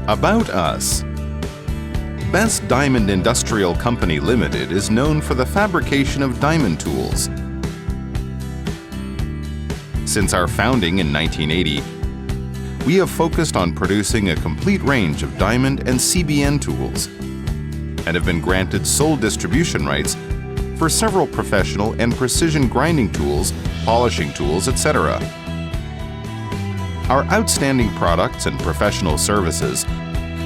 About us. Best Diamond Industrial Company Limited is known for the fabrication of diamond tools. Since our founding in 1980, we have focused on producing a complete range of diamond and CBN tools and have been granted sole distribution rights for several professional and precision grinding tools, polishing tools, etc. Our outstanding products and professional services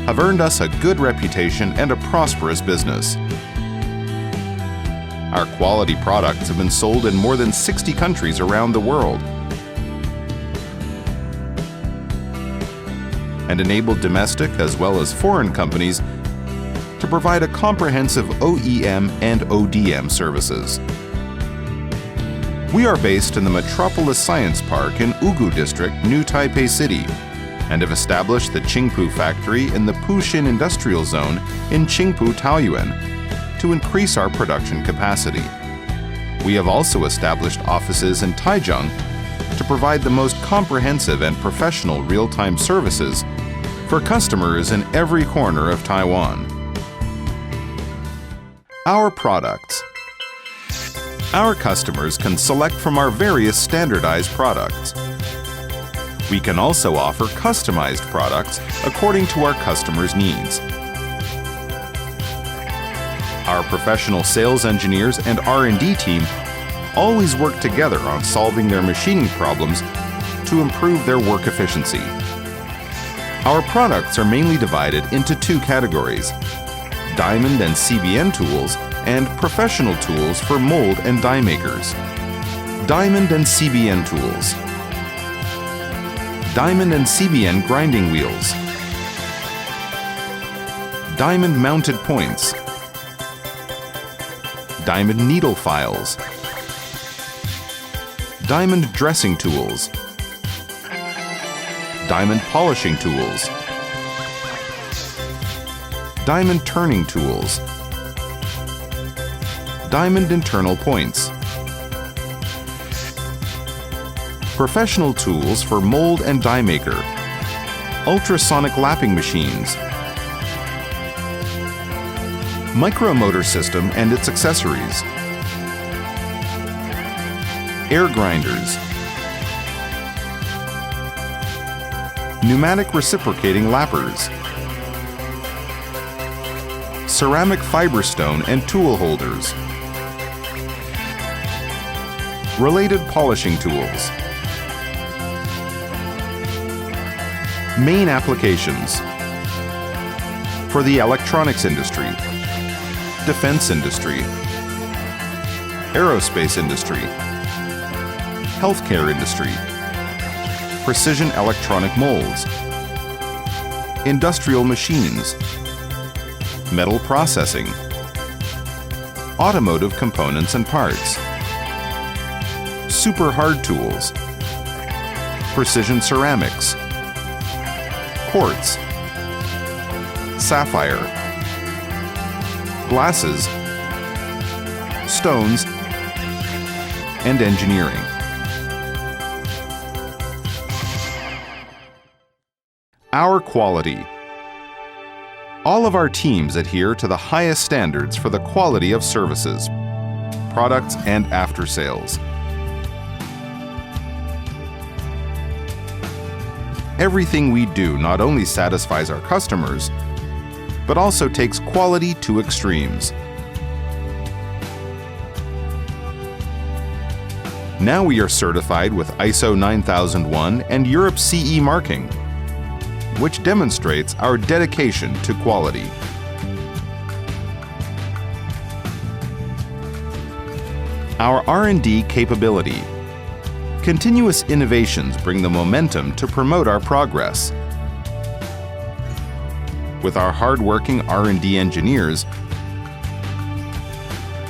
have earned us a good reputation and a prosperous business. Our quality products have been sold in more than 60 countries around the world and enabled domestic as well as foreign companies to provide a comprehensive OEM and ODM services. We are based in the Metropolis Science Park in Ugu District, New Taipei City, and have established the Qingpu factory in the Puxin Industrial Zone in Qingpu, Taiyuan, to increase our production capacity. We have also established offices in Taichung to provide the most comprehensive and professional real-time services for customers in every corner of Taiwan. Our products. Our customers can select from our various standardized products. We can also offer customized products according to our customers' needs. Our professional sales engineers and R&D team always work together on solving their machining problems to improve their work efficiency. Our products are mainly divided into two categories: diamond and CBN tools and professional tools for mold and die makers. Diamond and CBN tools. Diamond and CBN grinding wheels. Diamond mounted points. Diamond needle files. Diamond dressing tools. Diamond polishing tools. Diamond turning tools. Diamond internal points. Professional tools for mold and die maker. Ultrasonic lapping machines. Micromotor system and its accessories. Air grinders. Pneumatic reciprocating lappers. Ceramic fiberstone and tool holders. Related polishing tools. Main applications: for the electronics industry, defense industry, aerospace industry, healthcare industry, precision electronic molds, industrial machines, metal processing, automotive components and parts, super hard tools, precision ceramics, quartz, sapphire, glasses, stones, and engineering. Our quality. All of our teams adhere to the highest standards for the quality of services, products, and after sales. Everything we do not only satisfies our customers, but also takes quality to extremes. Now we are certified with ISO 9001 and Europe CE marking, which demonstrates our dedication to quality. Our R&D capability. Continuous innovations bring the momentum to promote our progress. With our hard-working R&D engineers,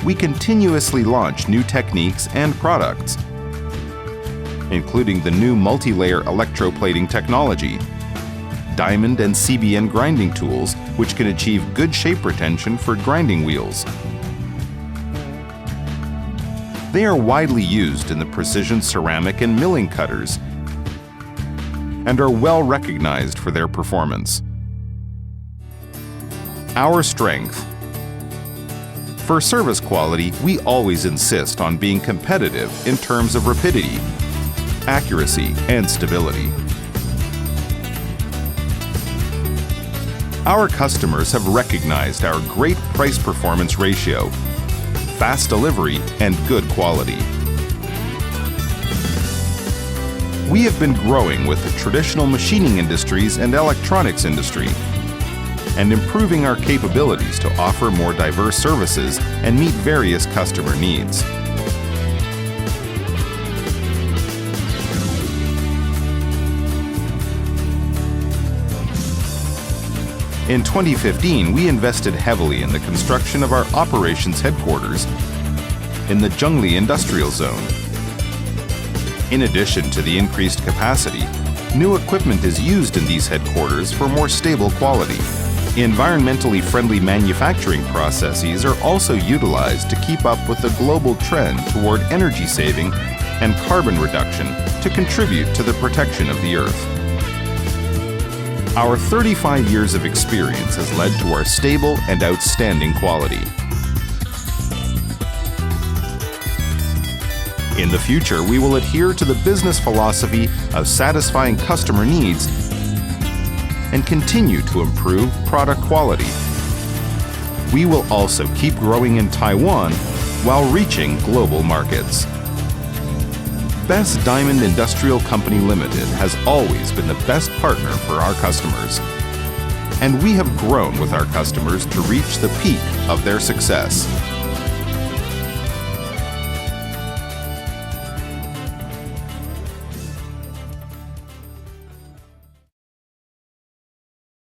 we continuously launch new techniques and products, including the new multi-layer electroplating technology, diamond and CBN grinding tools, which can achieve good shape retention for grinding wheels. They are widely used in the precision ceramic and milling cutters and are well recognized for their performance. Our strength. For service quality, we always insist on being competitive in terms of rapidity, accuracy, and stability. Our customers have recognized our great price-performance ratio, fast delivery, and good quality. We have been growing with the traditional machining industries and electronics industry, and improving our capabilities to offer more diverse services and meet various customer needs. In 2015, we invested heavily in the construction of our operations headquarters in the Zhengli Industrial Zone. In addition to the increased capacity, new equipment is used in these headquarters for more stable quality. Environmentally friendly manufacturing processes are also utilized to keep up with the global trend toward energy saving and carbon reduction to contribute to the protection of the Earth. Our 35 years of experience has led to our stable and outstanding quality. In the future, we will adhere to the business philosophy of satisfying customer needs and continue to improve product quality. We will also keep growing in Taiwan while reaching global markets. Best Diamond Industrial Company Limited has always been the best partner for our customers, and we have grown with our customers to reach the peak of their success.